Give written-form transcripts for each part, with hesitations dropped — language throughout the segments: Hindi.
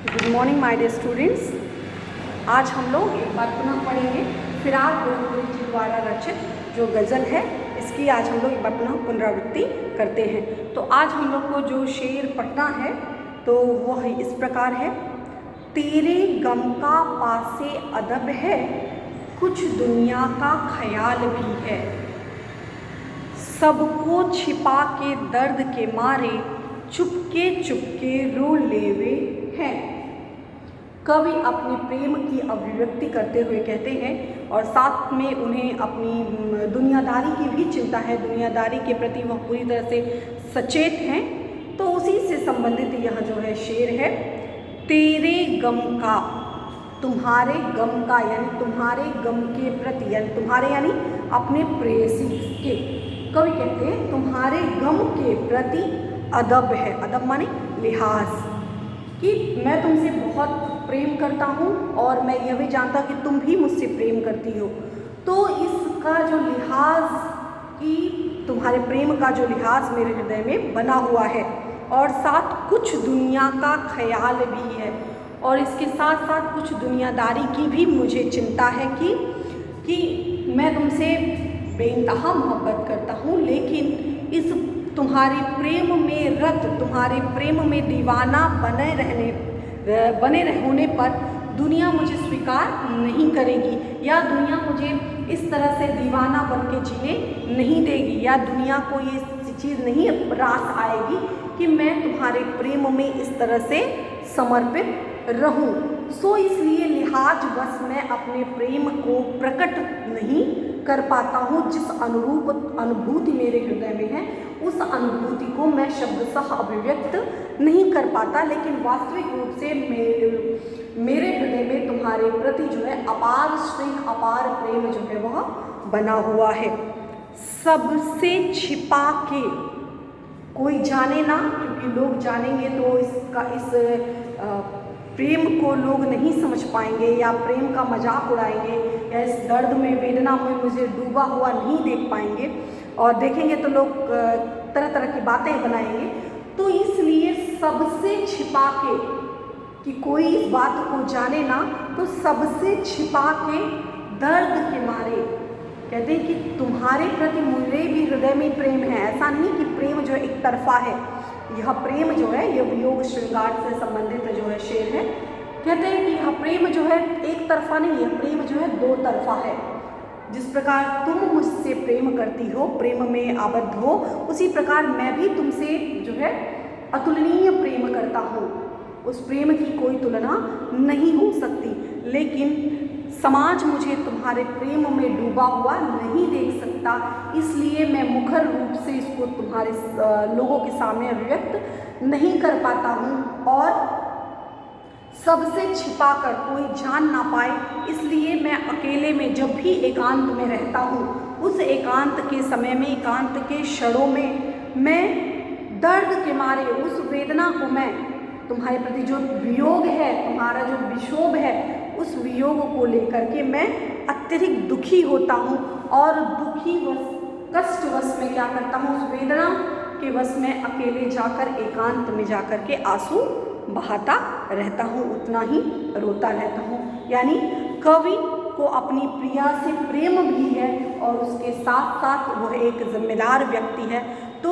Good morning my dear students. आज हम लोग एक बार पुनः पढ़ेंगे फिराक गोरखपुरी जी द्वारा रचित जो गज़ल है, इसकी आज हम लोग एक बार पुनः पुनरावृत्ति करते हैं। तो आज हम लोग को जो शेर पढ़ना है तो वह इस प्रकार है। तेरे गम का पासे अदब है, कुछ दुनिया का ख्याल भी है। सबको छिपा के दर्द के मारे चुपके चुपके रो लेवे हैं। कवि अपने प्रेम की अभिव्यक्ति करते हुए कहते हैं और साथ में उन्हें अपनी दुनियादारी की भी चिंता है, दुनियादारी के प्रति वह पूरी तरह से सचेत हैं। तो उसी से संबंधित यह जो है शेर है। तेरे गम का, तुम्हारे गम का यानी तुम्हारे गम के प्रति, यानी तुम्हारे यानी अपने प्रेयसी के, कवि कहते हैं तुम्हारे गम के प्रति अदब है। अदब माने लिहाज, कि मैं तुमसे बहुत प्रेम करता हूँ और मैं यह भी जानता कि तुम भी मुझसे प्रेम करती हो। तो इसका जो लिहाज, कि तुम्हारे प्रेम का जो लिहाज मेरे हृदय में बना हुआ है और साथ कुछ दुनिया का ख्याल भी है, और इसके साथ साथ कुछ दुनियादारी की भी मुझे चिंता है कि मैं तुमसे बेइंतहा मोहब्बत करता हूँ, लेकिन इस तुम्हारे प्रेम में रत, तुम्हारे प्रेम में दीवाना बने होने पर दुनिया मुझे स्वीकार नहीं करेगी, या दुनिया मुझे इस तरह से दीवाना बन के जीने नहीं देगी, या दुनिया को ये चीज़ नहीं रास आएगी कि मैं तुम्हारे प्रेम में इस तरह से समर्पित रहूं। सो इसलिए लिहाज बस मैं अपने प्रेम को प्रकट नहीं कर पाता हूँ। जिस अनुरूप अनुभूति मेरे हृदय में है, उस अनुभूति को मैं शब्दशः अभिव्यक्त नहीं कर पाता, लेकिन वास्तविक रूप से मेरे हृदय में तुम्हारे प्रति जो है अपार स्नेह, अपार प्रेम जो है वह बना हुआ है। सबसे छिपा के कोई जाने ना, क्योंकि लोग जानेंगे तो इस प्रेम को लोग नहीं समझ पाएंगे, या प्रेम का मजाक उड़ाएंगे, या इस दर्द में, वेदना में मुझे डूबा हुआ नहीं देख पाएंगे, और देखेंगे तो लोग तरह तरह की बातें बनाएंगे। तो इसलिए सबसे छिपा के, कि कोई इस बात को जाने ना, तो सबसे छिपा के दर्द के मारे कहते हैं कि तुम्हारे प्रति मेरे भी हृदय में प्रेम है। ऐसा नहीं कि प्रेम जो है एक तरफा है। यह प्रेम जो है, यह वियोग श्रृंगार से संबंधित जो है शेर है। कहते हैं कि यह प्रेम जो है एक तरफा नहीं है, प्रेम जो है दो तरफा है। जिस प्रकार तुम मुझसे प्रेम करती हो, प्रेम में आबद्ध हो, उसी प्रकार मैं भी तुमसे जो है अतुलनीय प्रेम करता हूँ। उस प्रेम की कोई तुलना नहीं हो सकती, लेकिन समाज मुझे तुम्हारे प्रेम में डूबा हुआ नहीं देख सकता, इसलिए मैं मुखर रूप से इसको तुम्हारे लोगों के सामने अभिव्यक्त नहीं कर पाता हूँ, और सबसे छिपा कर कोई जान ना पाए, इसलिए मैं अकेले में जब भी एकांत में रहता हूँ, उस एकांत के समय में, एकांत के क्षणों में मैं दर्द के मारे उस वेदना को, मैं तुम्हारे प्रति जो वियोग है, तुम्हारा जो विक्षोभ है, उस वियोग को लेकर के मैं अत्यधिक दुखी होता हूँ, और दुखी कष्टवश में क्या करता हूँ, उस वेदना के वश में अकेले जाकर, एकांत में जाकर के आंसू बहाता रहता हूँ, उतना ही रोता रहता हूँ। यानी कवि को अपनी प्रिया से प्रेम भी है, और उसके साथ साथ वह एक जिम्मेदार व्यक्ति है। तो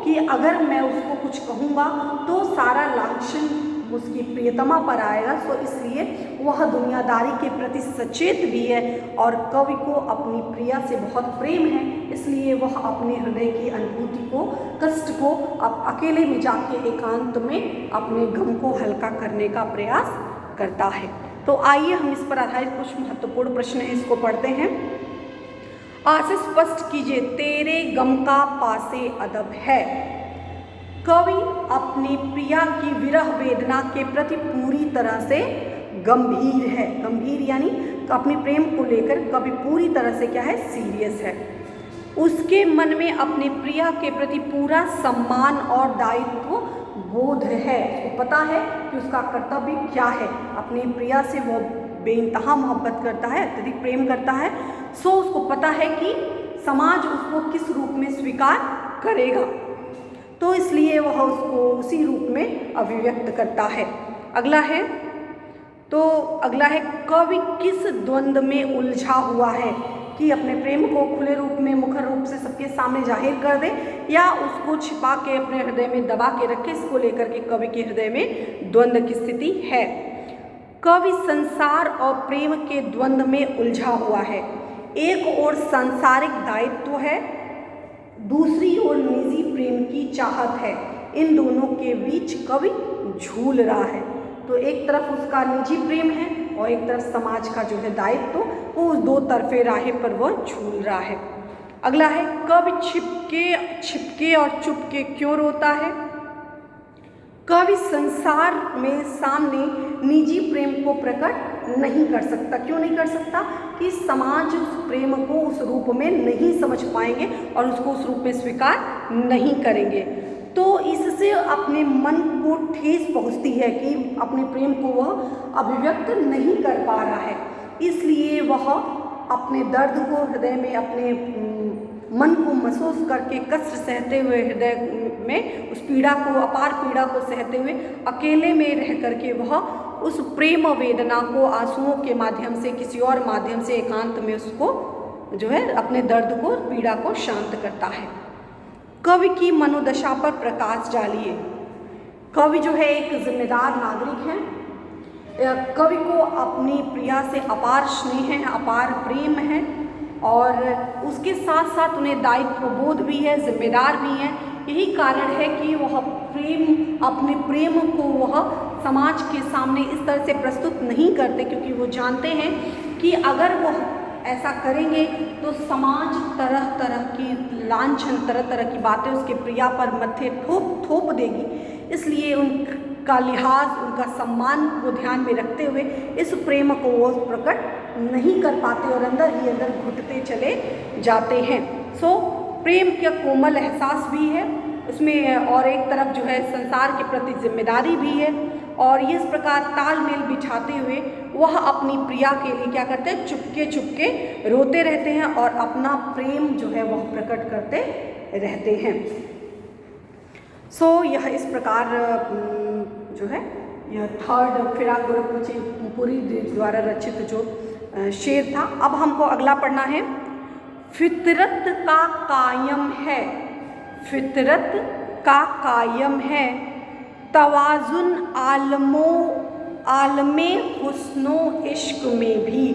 कि अगर मैं उसको कुछ कहूँगा तो सारा लांछन उसकी प्रियतमा पर आएगा, तो इसलिए वह दुनियादारी के प्रति सचेत भी है, और कवि को अपनी प्रिया से बहुत प्रेम है, इसलिए वह अपने हृदय की अनुभूति को, कष्ट को अब अकेले में जाके एकांत में अपने गम को हल्का करने का प्रयास करता है। तो आइए हम इस पर आधारित कुछ महत्वपूर्ण प्रश्न हैं, इसको पढ़ते हैं। आज से स्पष्ट कीजिए, तेरे गम का पासे अदब है। कवि अपनी प्रिया की विरह वेदना के प्रति पूरी तरह से गंभीर है। गंभीर यानी अपने प्रेम को लेकर कवि पूरी तरह से क्या है, सीरियस है। उसके मन में अपनी प्रिया के प्रति पूरा सम्मान और दायित्व बोध है। उसको पता है कि उसका कर्तव्य क्या है। अपनी प्रिया से वो बेइंतहा मोहब्बत करता है, अत्यधिक प्रेम करता है। सो उसको पता है कि समाज उसको किस रूप में स्वीकार करेगा, तो इसलिए वह उसको उसी रूप में अभिव्यक्त करता है। अगला है कवि किस द्वंद्व में उलझा हुआ है, कि अपने प्रेम को खुले रूप में मुखर रूप से सबके सामने जाहिर कर दे या उसको छिपा के अपने हृदय में दबा के रखे। इसको लेकर के कवि के हृदय में द्वंद्व की स्थिति है। कवि संसार और प्रेम के द्वंद्व में उलझा हुआ है। एक ओर सांसारिक दायित्व है, दूसरी ओर निजी प्रेम की चाहत है। इन दोनों के बीच कवि झूल रहा है। तो एक तरफ उसका निजी प्रेम है और एक तरफ समाज का जो है दायित्व, वो उस दो तरफे राह पर वह झूल रहा है। अगला है कवि छिपके और चुपके क्यों रोता है। कवि संसार में सामने निजी प्रेम को प्रकट नहीं कर सकता। क्यों नहीं कर सकता? कि समाज उस प्रेम को उस रूप में नहीं समझ पाएंगे और उसको उस रूप में स्वीकार नहीं करेंगे। तो इससे अपने मन को ठेस पहुंचती है कि अपने प्रेम को वह अभिव्यक्त नहीं कर पा रहा है, इसलिए वह अपने दर्द को हृदय में, अपने मन को महसूस करके कष्ट सहते हुए, हृदय में उस पीड़ा को, अपार पीड़ा को सहते हुए अकेले में रह करके वह उस प्रेम वेदना को आंसुओं के माध्यम से, किसी और माध्यम से एकांत में उसको जो है अपने दर्द को, पीड़ा को शांत करता है। कवि की मनोदशा पर प्रकाश डालिए। कवि जो है एक जिम्मेदार नागरिक है। कवि को अपनी प्रिया से अपार स्नेह है, अपार प्रेम है और उसके साथ साथ उन्हें दायित्व बोध भी है, जिम्मेदार भी है। यही कारण है कि वह अपने प्रेम को वह समाज के सामने इस तरह से प्रस्तुत नहीं करते, क्योंकि वो जानते हैं कि अगर वह ऐसा करेंगे तो समाज तरह तरह की लांछन, तरह तरह की बातें उसके प्रिया पर मत्थे थोप देगी। इसलिए उनका लिहाज, उनका सम्मान को ध्यान में रखते हुए इस प्रेम को वो प्रकट नहीं कर पाते और अंदर ही अंदर घुटते चले जाते हैं। सो प्रेम का कोमल एहसास भी है उसमें और एक तरफ जो है संसार के प्रति जिम्मेदारी भी है। और इस प्रकार तालमेल बिछाते हुए वह अपनी प्रिया के लिए क्या करते हैं, चुपके चुपके रोते रहते हैं और अपना प्रेम जो है वह प्रकट करते रहते हैं। सो यह इस प्रकार जो है यह थर्ड फिराक गोरखपुरी द्वारा रचित जो शेर था। अब हमको अगला पढ़ना है। फितरत का कायम है, फितरत का कायम है, तवाजुन आलमे हुस्नो इश्क में भी,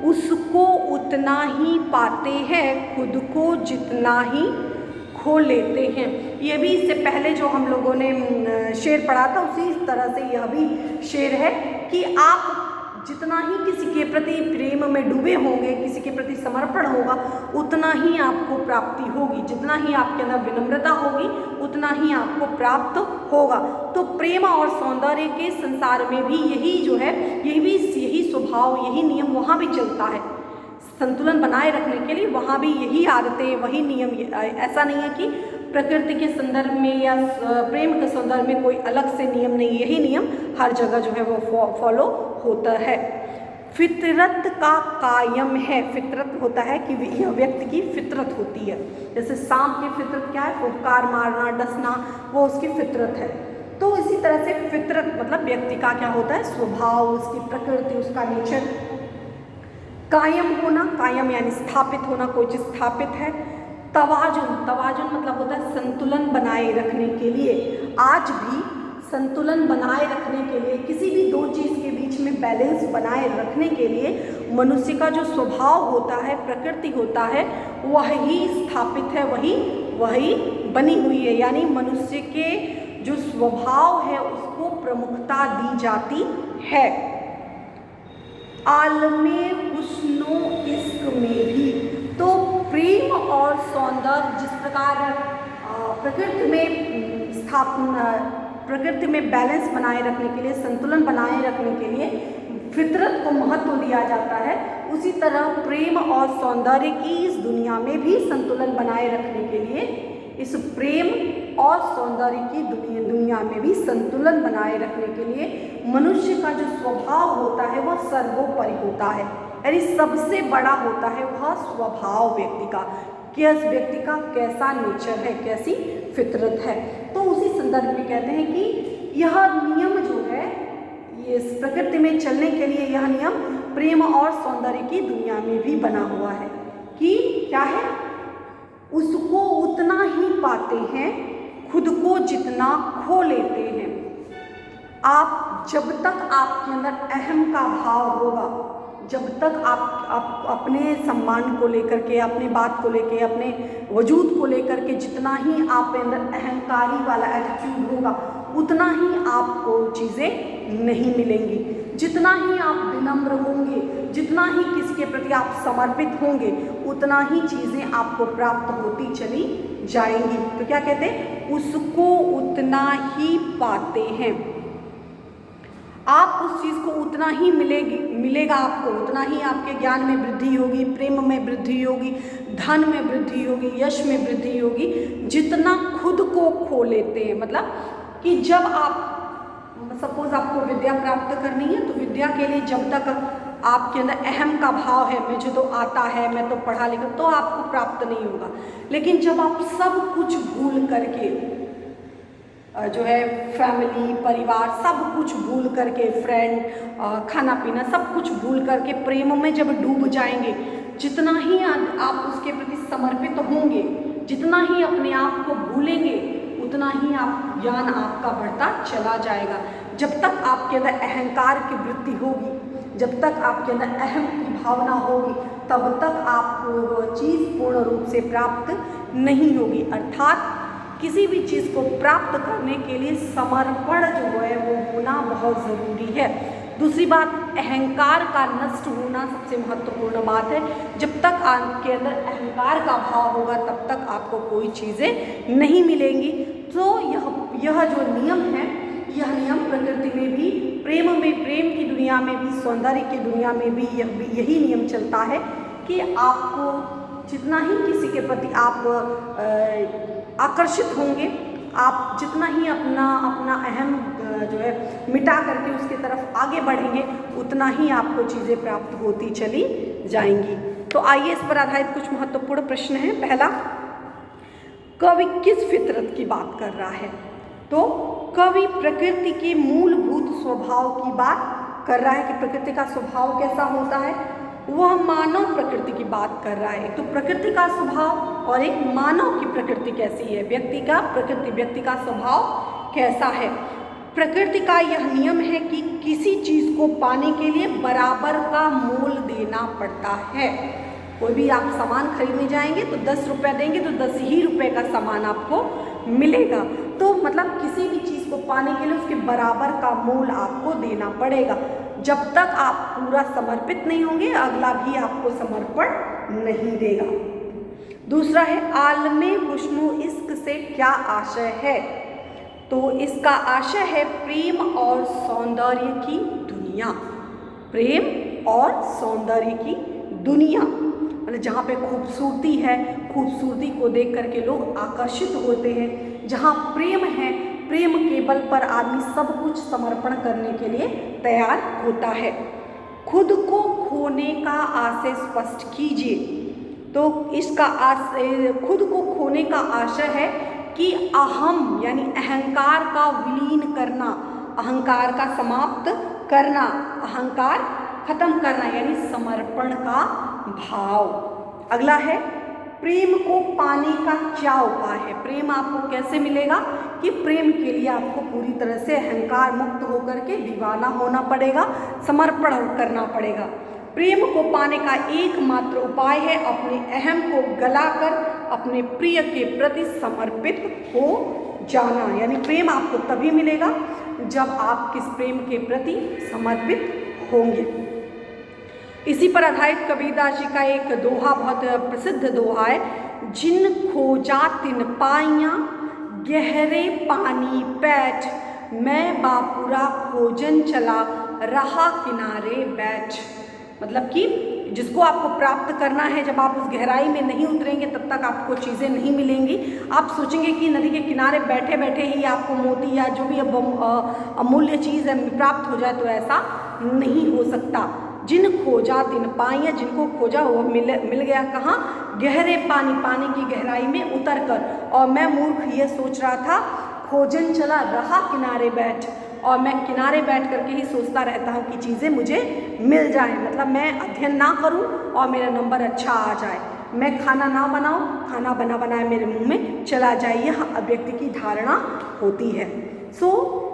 उसको उतना ही पाते हैं खुद को जितना ही खो लेते हैं। ये भी इससे पहले जो हम लोगों ने शेर पढ़ा था उसी तरह से यह भी शेर है कि आप जितना ही किसी के प्रति प्रेम में डूबे होंगे, किसी के प्रति समर्पण होगा, उतना ही आपको प्राप्ति होगी। जितना ही आपके अंदर विनम्रता होगी उतना ही आपको प्राप्त होगा। तो प्रेम और सौंदर्य के संसार में भी यही जो है, यही स्वभाव, यही नियम वहाँ भी चलता है। संतुलन बनाए रखने के लिए वहाँ भी यही आदतें, वही नियम। ऐसा नहीं है कि प्रकृति के संदर्भ में या प्रेम के संदर्भ में कोई अलग से नियम नहीं, यही नियम हर जगह जो है वो फॉलो होता है। फितरत का कायम है, फितरत होता है कि यह व्यक्ति की फितरत होती है। जैसे सांप की फितरत क्या है, फुफकार मारना, डसना, वो उसकी फितरत है। तो इसी तरह से फितरत मतलब व्यक्ति का क्या होता है, स्वभाव, उसकी प्रकृति, उसका नेचर। कायम होना, कायम यानी स्थापित होना, कोई चीज़ स्थापित है। तवाजुन, तवाजुन मतलब होता है संतुलन बनाए रखने के लिए। आज भी संतुलन बनाए रखने के लिए, किसी भी दो चीज़ के बीच में बैलेंस बनाए रखने के लिए मनुष्य का जो स्वभाव होता है, प्रकृति होता है, वही स्थापित है, वही बनी हुई है। यानी मनुष्य के जो स्वभाव है उसको प्रमुखता दी जाती है। आलमे हुस्नो इश्क में भी, तो प्रेम और सौंदर्य जिस प्रकार प्रकृति में बैलेंस बनाए रखने के लिए, संतुलन बनाए रखने के लिए फितरत को महत्व दिया जाता है, उसी तरह प्रेम और सौंदर्य की इस दुनिया में भी संतुलन बनाए रखने के लिए, इस प्रेम और सौंदर्य की दुनिया में भी संतुलन बनाए रखने के लिए मनुष्य का जो स्वभाव होता है वह सर्वोपरि होता है। यानी सबसे बड़ा होता है वह स्वभाव व्यक्ति का, कि उस व्यक्ति का कैसा नेचर है, कैसी फितरत है। तो उसी संदर्भ में कहते हैं कि यह नियम जो है प्रकृति में चलने के लिए यह नियम प्रेम और सौंदर्य की दुनिया में भी बना हुआ है कि क्या है, उसको उतना ही पाते हैं खुद को जितना खो लेते हैं। आप जब तक आपके अंदर अहम का भाव होगा, जब तक आप अपने सम्मान को लेकर के, अपने बात को लेकर, अपने वजूद को लेकर के जितना ही आप अंदर अहंकारी वाला एटीट्यूड होगा, उतना ही आपको चीज़ें नहीं मिलेंगी। जितना ही आप विनम्र होंगे, जितना ही किसी के प्रति आप समर्पित होंगे, उतना ही चीज़ें आपको प्राप्त होती चली जाएंगी। तो क्या कहते हैं, उसको उतना ही पाते हैं। आप उस चीज़ को उतना ही मिलेगा आपको, उतना ही आपके ज्ञान में वृद्धि होगी, प्रेम में वृद्धि होगी, धन में वृद्धि होगी, यश में वृद्धि होगी, जितना खुद को खो लेते हैं। मतलब कि जब आप सपोज आपको विद्या प्राप्त करनी है, तो विद्या के लिए जब तक आपके अंदर अहम का भाव है, मुझे तो आता है, मैं तो पढ़ा लिखा, तो आपको प्राप्त नहीं होगा। लेकिन जब आप सब कुछ भूल करके जो है फैमिली, परिवार, सब कुछ भूल करके, फ्रेंड, खाना पीना, सब कुछ भूल करके प्रेम में जब डूब जाएंगे, जितना ही आप उसके प्रति समर्पित होंगे, जितना ही अपने आप को भूलेंगे, उतना ही आप ज्ञान आपका बढ़ता चला जाएगा। जब तक आपके अंदर अहंकार की वृत्ति होगी, जब तक आपके अंदर अहम की भावना होगी, तब तक आपको वह चीज़ पूर्ण रूप से प्राप्त नहीं होगी। अर्थात किसी भी चीज़ को प्राप्त करने के लिए समर्पण जो है वो होना बहुत ज़रूरी है। दूसरी बात, अहंकार का नष्ट होना सबसे महत्वपूर्ण बात है। जब तक आपके अंदर अहंकार का भाव होगा, तब तक आपको कोई चीज़ें नहीं मिलेंगी। तो यह जो नियम है, यह नियम प्रकृति में भी, प्रेम में, प्रेम की दुनिया में भी, सौंदर्य की दुनिया में भी यही नियम चलता है कि आपको जितना ही किसी के प्रति आप आकर्षित होंगे, आप जितना ही अपना अहम जो है मिटा करके उसकी तरफ आगे बढ़ेंगे, उतना ही आपको चीज़ें प्राप्त होती चली जाएंगी। तो आइए इस पर आधारित कुछ महत्वपूर्ण प्रश्न हैं। पहला, कवि किस फितरत की बात कर रहा है? तो कवि प्रकृति के मूलभूत स्वभाव की बात कर रहा है कि प्रकृति का स्वभाव कैसा होता है। वह मानव प्रकृति की बात कर रहा है। तो प्रकृति का स्वभाव और एक मानव की प्रकृति कैसी है, व्यक्ति का स्वभाव कैसा है। प्रकृति का यह नियम है कि किसी चीज़ को पाने के लिए बराबर का मोल देना पड़ता है। कोई भी आप सामान खरीदने जाएंगे तो 10 रुपये देंगे तो 10 ही रुपये का सामान आपको मिलेगा। तो मतलब किसी भी चीज़ को पाने के लिए उसके बराबर का मोल आपको देना पड़ेगा। जब तक आप पूरा समर्पित नहीं होंगे, अगला भी आपको समर्पण नहीं देगा। दूसरा है, आलमे हुस्नो इश्क से क्या आशय है? तो इसका आशय है प्रेम और सौंदर्य की दुनिया। प्रेम और सौंदर्य की दुनिया, मतलब जहाँ पे खूबसूरती है, खूबसूरती को देख करके लोग आकर्षित होते हैं। जहाँ प्रेम है, प्रेम के बल पर आदमी सब कुछ समर्पण करने के लिए तैयार होता है। खुद को खोने का आशय स्पष्ट कीजिए। तो इसका आशय, खुद को खोने का आशय है कि अहम यानी अहंकार का विलीन करना, अहंकार का समाप्त करना, अहंकार खत्म करना, यानी समर्पण का भाव। अगला है, प्रेम को पाने का क्या उपाय है? प्रेम आपको कैसे मिलेगा? कि प्रेम के लिए आपको पूरी तरह से अहंकार मुक्त होकर के दीवाना होना पड़ेगा, समर्पण करना पड़ेगा। प्रेम को पाने का एकमात्र उपाय है अपने अहम को गलाकर अपने प्रिय के प्रति समर्पित हो जाना। यानी प्रेम आपको तभी मिलेगा जब आप किस प्रेम के प्रति समर्पित होंगे। इसी पर आधारित कबीरदास जी का एक दोहा, बहुत प्रसिद्ध दोहा है, जिन खोजा तिन पाइयाँ गहरे पानी पैठ, मैं बापुरा खोजन चला रहा किनारे बैठ। मतलब कि जिसको आपको प्राप्त करना है, जब आप उस गहराई में नहीं उतरेंगे तब तक आपको चीज़ें नहीं मिलेंगी। आप सोचेंगे कि नदी के किनारे बैठे बैठे ही आपको मोती या जो भी अमूल्य चीज़ है प्राप्त हो जाए, तो ऐसा नहीं हो सकता। जिन खोजा तिन पाइयाँ, जिनको खोजा वो मिल गया कहाँ? गहरे पानी की गहराई में उतर कर। और मैं मूर्ख ये सोच रहा था खोजन चला रहा किनारे बैठ, और मैं किनारे बैठ करके ही सोचता रहता हूँ कि चीज़ें मुझे मिल जाएं, मतलब मैं अध्ययन ना करूँ और मेरा नंबर अच्छा आ जाए, मैं खाना ना बनाऊँ, खाना बना बनाए मेरे मुंह में चला जाए, यह व्यक्ति की धारणा होती है।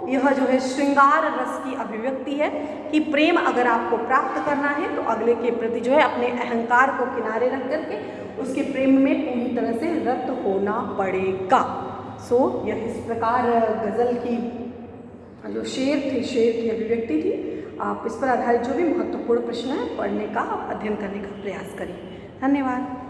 यह जो है श्रृंगार रस की अभिव्यक्ति है कि प्रेम अगर आपको प्राप्त करना है तो अगले के प्रति जो है अपने अहंकार को किनारे रख करके उसके प्रेम में पूरी तरह से रत होना पड़ेगा। यह इस प्रकार गज़ल की जो शेर थे, शेर की अभिव्यक्ति थी। आप इस पर आधारित जो भी महत्वपूर्ण प्रश्न है पढ़ने का, अध्ययन करने का प्रयास करिए। धन्यवाद।